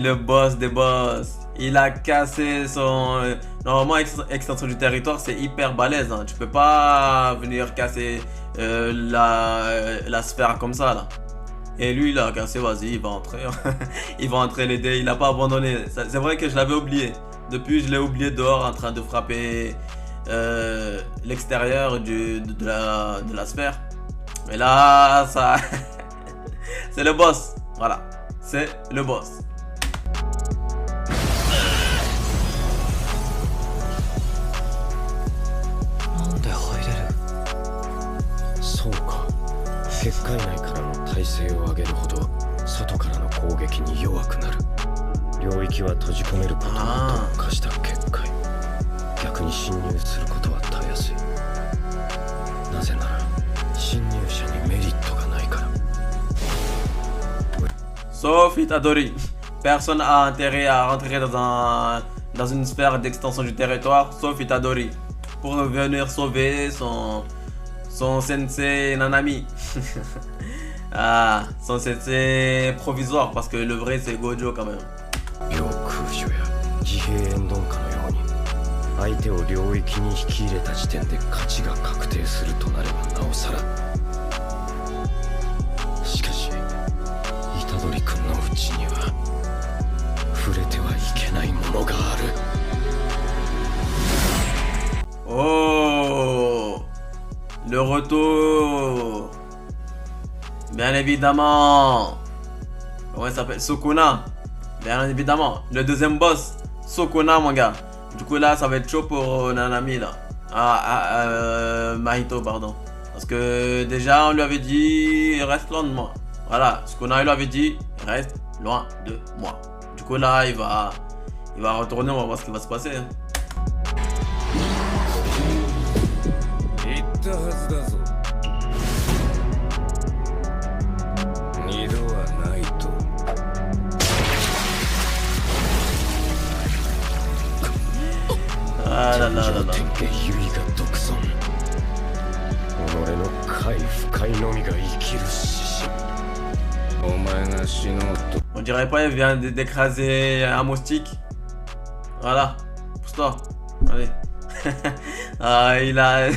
Le boss des boss. Il a cassé son... Normalement, extension du territoire, c'est hyper balèze. Hein. Tu peux pas venir casser la sphère comme ça, là. Et lui, il a cassé, vas-y, il va entrer. Il va entrer l'aider. Il a pas abandonné. C'est vrai que je l'avais oublié. Depuis, je l'ai oublié dehors en train de frapper l'extérieur de la sphère. Mais là, ça... c'est le boss. Voilà. C'est le boss. そうか。結界内からの耐性を上げるほど外からの攻撃に弱くなる。領域は閉じ込めることに特化した結界。逆に侵入することはたやすい。なぜなら侵入者にメリットがないから。 Sauf Itadori. Personne n'a intérêt à rentrer dans une sphère d'extension du territoire, sauf Itadori. Pour venir sauver son sensei Nanami. Ah, son sensei provisoire, parce que le vrai c'est Gojo quand même. 領空所や自閉炎鈍化のように相手を領域に引き入れた時点で勝ちが確定するとなればなおさら。しかし虎杖君のうちには触れてはいけないものがある。 Oh, le retour. Bien évidemment. Comment il s'appelle? Sukuna. Bien évidemment. Le deuxième boss. Sukuna, mon gars. Du coup, là, ça va être chaud pour Nanami, là. Mahito, pardon. Parce que déjà, on lui avait dit, reste loin de moi. Voilà. Sukuna, il lui avait dit, reste loin de moi. Du coup, là, il va retourner. On va voir ce qui va se passer. Hein. 言ったはずだぞ。二度はないと。Ah là là là là. 天下優位が独尊。己の快不快のみが生きる指針。お前が死のうと。 On dirait pas, il vient d'écraser un moustique. Voilà. Pousse-toi. Allez. Ah, il a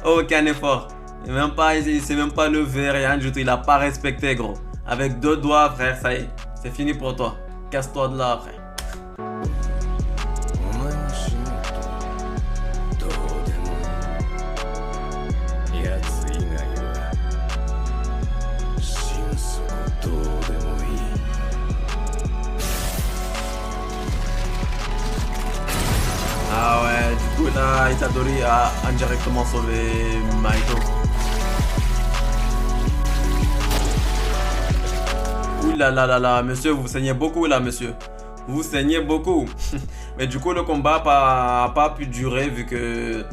aucun effort. Il s'est même pas levé, rien du tout. Il a pas respecté, gros. Avec deux doigts, frère, ça y est. C'est fini pour toi. Casse-toi de là, frère. お前が死のうとどうでもいい。やつ以外は心底どうでもいい。 Ah ouais, du coup là, Itadori a indirectement sauvé Mahito. Ouh là là là là, monsieur, vous saignez beaucoup là, monsieur. Vous saignez beaucoup. Mais du coup, le combat n'a pas pu durer vu que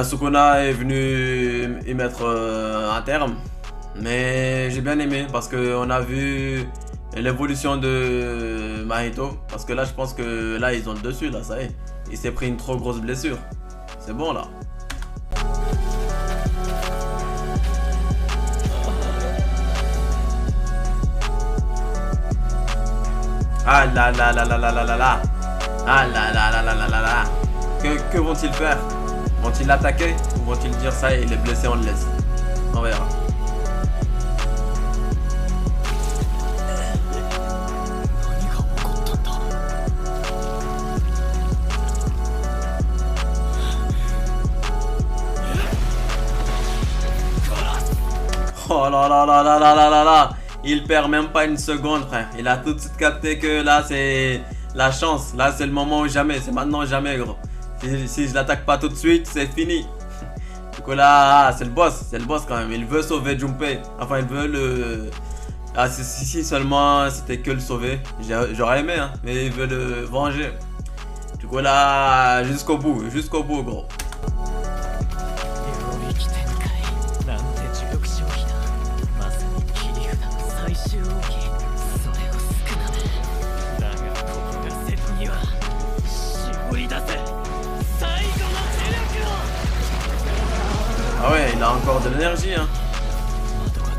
Sukuna est venu y mettre un terme. Mais j'ai bien aimé parce qu'on a vu l'évolution de Mahito. Parce que là, je pense que là, ils ont le dessus, là, ça y est. Il s'est pris une trop grosse blessure. C'est bon, là. Ah là là là là là là là là. Ah là là là là là là là. Que vont-ils faire? Vont-ils l'attaquer? Ou vont-ils dire ça et il est blessé, on le laisse? On verra. Oh là là là là là là là là. Il perd même pas une seconde, frère. Il a tout de suite capté que là c'est la chance. Là c'est le moment ou jamais. C'est maintenant ou jamais, gros. Si je l'attaque pas tout de suite, c'est fini. Du coup là, c'est le boss. C'est le boss quand même. Il veut sauver Junpei. Enfin, il veut le... Ah, si seulement c'était que le sauver. J'aurais aimé, hein. Mais il veut le venger. Du coup là, jusqu'au bout, gros. あ ouais, il a encore de l'énergie, hein.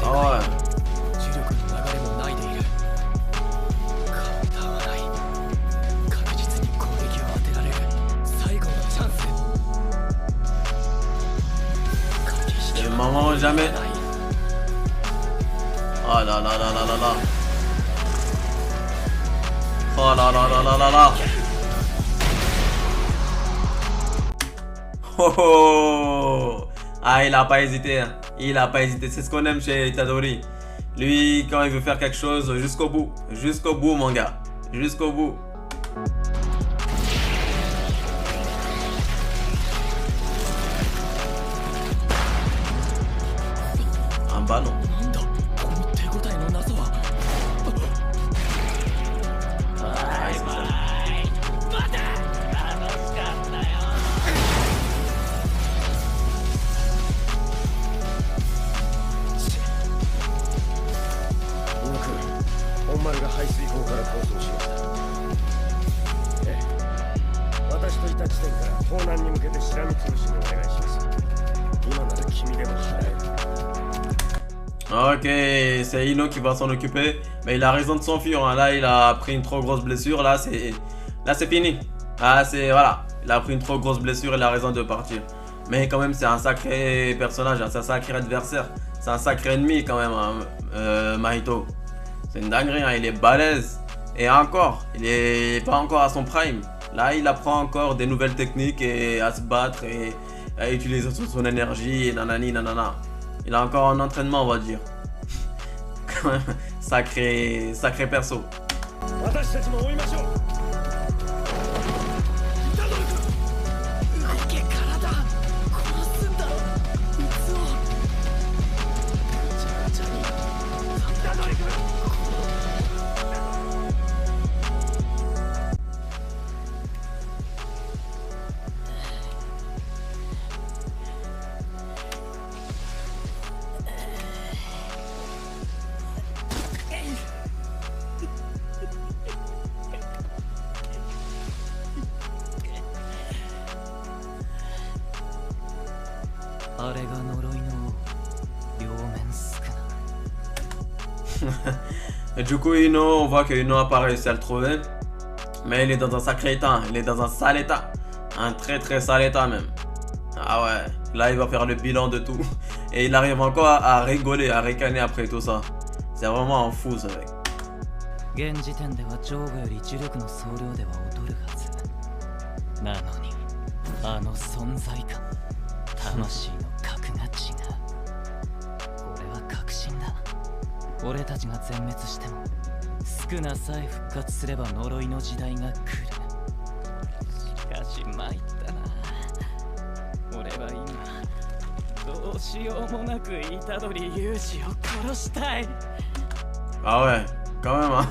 Ah ouais. jamais. Oh là là là là là là. Oh là là là là là là. Oh oh. Ah, il a pas hésité. Hein. Il a pas hésité. C'est ce qu'on aime chez Itadori. Lui, quand il veut faire quelque chose, jusqu'au bout. Jusqu'au bout, mon gars. Jusqu'au bout. Un ballon. Ok, c'est Ino qui va s'en occuper. Mais il a raison de s'enfuir. Hein. Là, il a pris une trop grosse blessure. Là, c'est fini. Là, c'est... Voilà. Il a pris une trop grosse blessure. Il a raison de partir. Mais quand même, c'est un sacré personnage. Hein. C'est un sacré adversaire. C'est un sacré ennemi quand même, hein, Mahito. C'est une dinguerie. Hein. Il est balèze. Et encore, il est pas encore à son prime. Là, il apprend encore des nouvelles techniques et à se battre et à utiliser son énergie et nanani nanana. Il a encore un entraînement, on va dire. sacré perso. Et du coup, Ino, on voit que Ino n'a pas réussi à le trouver. Mais il est dans un sacré état. Il est dans un sale état. Un très sale état même. Ah ouais. Là, il va faire le bilan de tout. Et il arrive encore à rigoler, à ricaner après tout ça. C'est vraiment un fou ce mec. 現時点ではジョーガより呪力の総量では劣るはず。なのにあの存在感、魂の格が違う。これは確信だ。俺たちが全滅してもスクナさえ復活すれば呪いの時代が来る。しかし参ったな。俺は今どうしようもなく虎杖裕二を殺したい。 Ah ouais, quand même. Hein.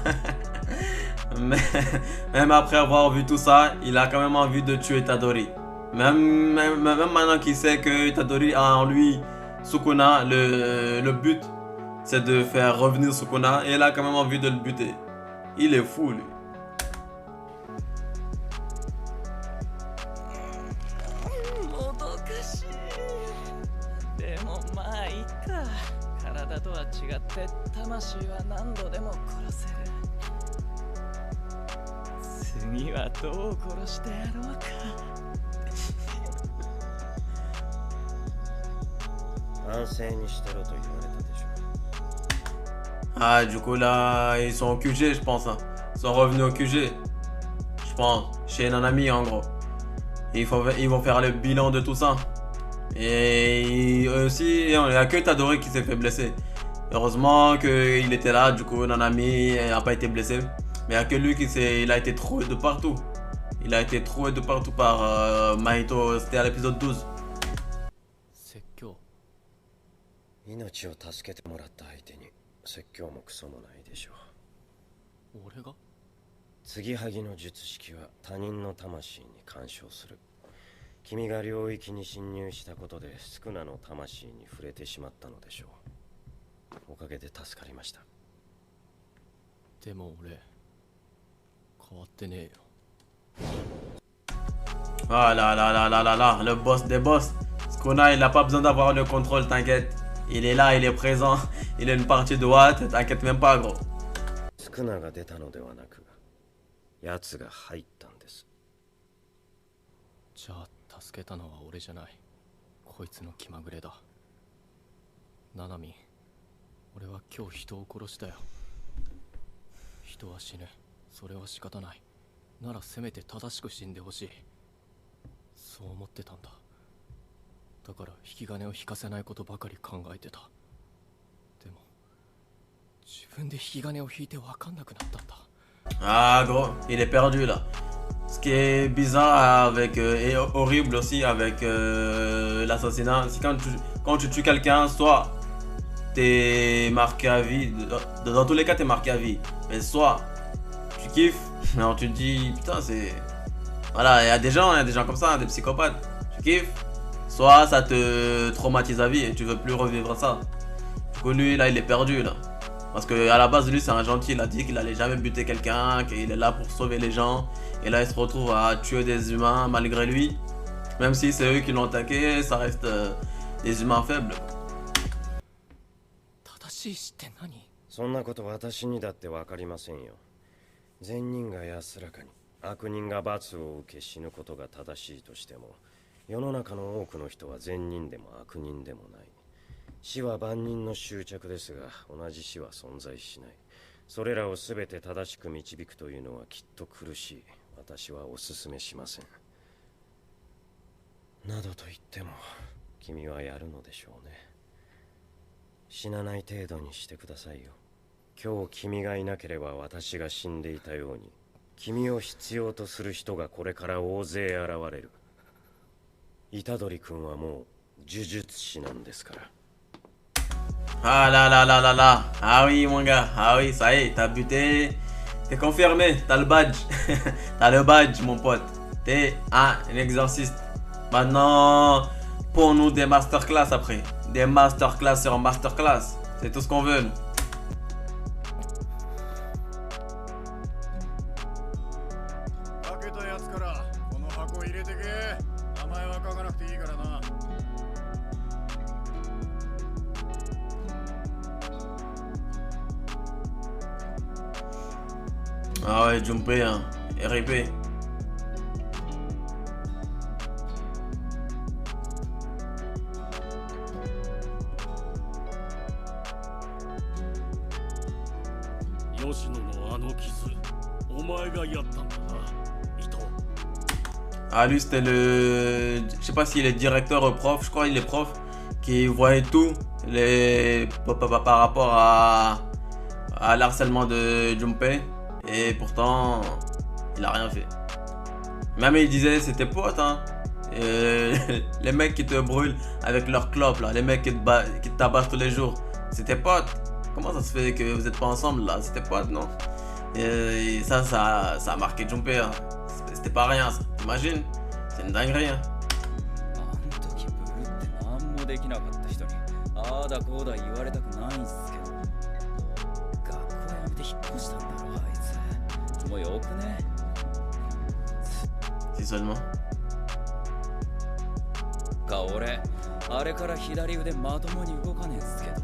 Même après avoir vu tout ça, il a quand même envie de tuer Itadori. Même maintenant qu'il sait que Itadori a en lui Sukuna, le but c'est de faire revenir Sukuna, et il a quand même envie de le buter. Il est fou lui. 体とは違って魂は何度でも殺せる。次はどう殺してやろうか。安静にしてろと言われたでしょ。 Ah, du coup là, ils sont au QG, je pense. Hein. Ils sont revenus au QG. Je pense. Chez Nanami en gros. Ils vont faire le bilan de tout ça. Et aussi, il n'y a que Itadori qui s'est fait blesser. Heureusement qu'il était là, du coup Nanami n'a pas été blessé. Mais il n'y a que lui il a été troué de partout. Il a été troué de partout par Mahito, c'était à l'épisode 12. 命を助けてもらった相手に説教もクソもないでしょう。俺が？継ぎはぎの術式は他人の魂に干渉する。君が領域に侵入したことでスクナの魂に触れてしまったのでしょう。おかげで助かりました。でも俺変わってねえよ。 Ah là là là là là là, le boss des boss. Sukuna, il n'a pas besoin d'avoir le contrôle, t'inquiète. Il est là, il est présent. Il a une partie de Watt, t'inquiète même pas, gros. スクナが出たのではなく、奴が入ったんです。じゃあ助けたのは俺じゃない。こいつの気まぐれだ。ナナミ、俺は今日人を殺したよ。人は死ぬ。それは仕方ない。ならせめて正しく死んでほしい。そう思ってたんだ。だから引き金を引かせないことばかり考えてた。でも自分で引き金を引いて分かんなくなったんだ。Ah gros, il est perdu là. Ce qui est bizarre avec et horrible aussi avec l'assassinat, c'est quand tu tues quelqu'un, soit t'es marqué à vie, dans tous les cas t'es marqué à vie, mais soit tu kiffes, alors tu te dis putain c'est... Voilà, il y a des gens comme ça, des psychopathes, tu kiffes, soit ça te traumatise à vie et tu veux plus revivre ça. Du coup lui là il est perdu là. Parce que à la base lui c'est un gentil, il a dit qu'il allait jamais buter quelqu'un, qu'il est là pour sauver les gens. Et là il se retrouve à tuer des humains malgré lui. Même si c'est eux qui l'ont attaqué, ça reste des humains faibles. 正しい死って何？そんなこと私にだってわかりませんよ。善人が安らかに、悪人が罰を受け死ぬことが正しいとしても、世の中の多くの人は善人でも悪人でもない。死は万人の執着ですが、同じ死は存在しない。それらを全て正しく導くというのはきっと苦しい。私はお勧めしません。などと言っても、君はやるのでしょうね。死なない程度にしてくださいよ。今日君がいなければ私が死んでいたように、君を必要とする人がこれから大勢現れる。虎杖君はもう呪術師なんですから。Ah là là là là là. Ah oui mon gars, ah oui ça y est, t'as buté, t'es confirmé, t'as le badge. T'as le badge mon pote, t'es un exorciste. Maintenant, pour nous des masterclass après, des masterclass sur masterclass, c'est tout ce qu'on veut. あはい、順平やん。RIP。吉野のあの傷、お前がやったんだな、伊藤。Ah lui c'était le... Je sais pas s'il est directeur ou prof, je crois qu'il est prof, qui voyait tout par rapport à l'harcèlement de Junpei. Et pourtant, il a rien fait. Même il disait, c'était pote, hein. Les mecs qui te brûlent avec leurs clopes, là, les mecs qui te tabassent tous les jours, c'était pote. Comment ça se fait que vous êtes pas ensemble, là? C'était pote, non? Et ça a marqué Junpei, hein. C'était pas rien, ça. T'imagines? C'est une dinguerie, hein. もうよくね。 Si seulement. 俺、あれから左腕まともに動かねえっすけど。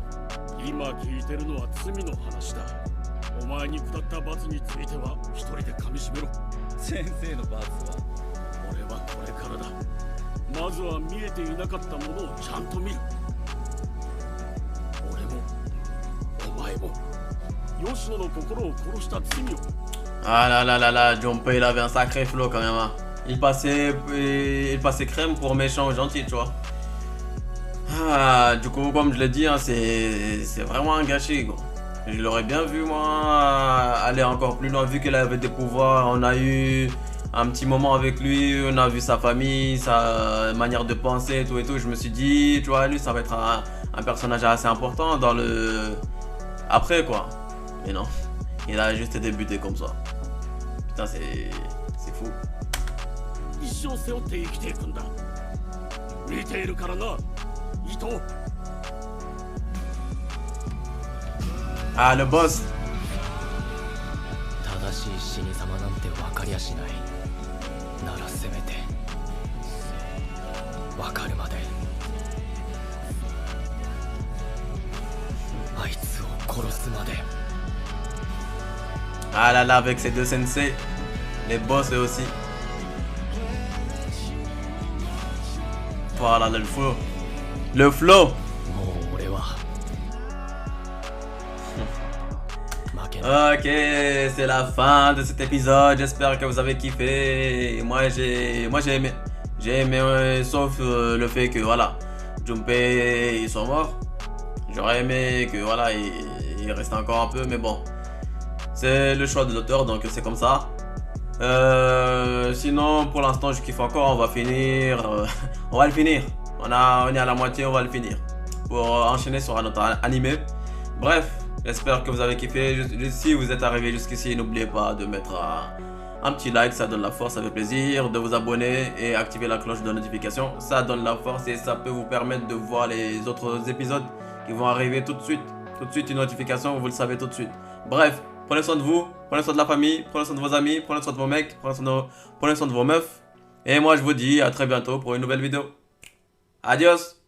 今聞いてるのは罪の話だ。お前に下った罰については一人で噛みしめろ。先生の罰は？俺はこれからだ。まずは見えていなかったものをちゃんと見る。俺も、お前も、吉野の心を殺した罪を。 Ah là là là là, Junpei il avait un sacré flow quand même. Hein. Il passait crème pour méchant ou gentil, tu vois. Ah, du coup, comme je l'ai dit, hein, c'est vraiment un gâchis, gros. Je l'aurais bien vu, moi, aller encore plus loin, vu qu'il avait des pouvoirs. On a eu un petit moment avec lui, on a vu sa famille, sa manière de penser et tout. Je me suis dit, tu vois, lui, ça va être un personnage assez important dans le... Après, quoi. Mais non, il a juste débuté comme ça. Putain, c'est fou. 一生背負って生きていくんだ。見ているからな、伊藤。Ah, le boss. 正しい死に様なんて分かりやしない。ならせめて分かるまであいつを殺すまで。 Ah là là, avec ces deux sensei, les boss eux aussi. Voilà le flow. Le flow. もう俺は Ok, c'est la fin de cet épisode. J'espère que vous avez kiffé. Moi j'ai aimé. J'ai aimé, sauf le fait que voilà, Junpei ils sont morts. J'aurais aimé que voilà, il reste encore un peu, mais bon. C'est le choix de l'auteur, donc c'est comme ça. Sinon, pour l'instant, je kiffe encore. On va finir. On va le finir. On est à la moitié, on va le finir. Pour enchaîner sur un autre animé. Bref, j'espère que vous avez kiffé. Si vous êtes arrivé jusqu'ici, n'oubliez pas de mettre un petit like, ça donne la force, ça fait plaisir. De vous abonner et activer la cloche de notification. Ça donne la force et ça peut vous permettre de voir les autres épisodes qui vont arriver tout de suite. Tout de suite, une notification, vous le savez tout de suite. Bref. Prenez soin de vous, prenez soin de la famille, prenez soin de vos amis, prenez soin de vos mecs, prenez soin de vos meufs. Et moi je vous dis à très bientôt pour une nouvelle vidéo. Adios!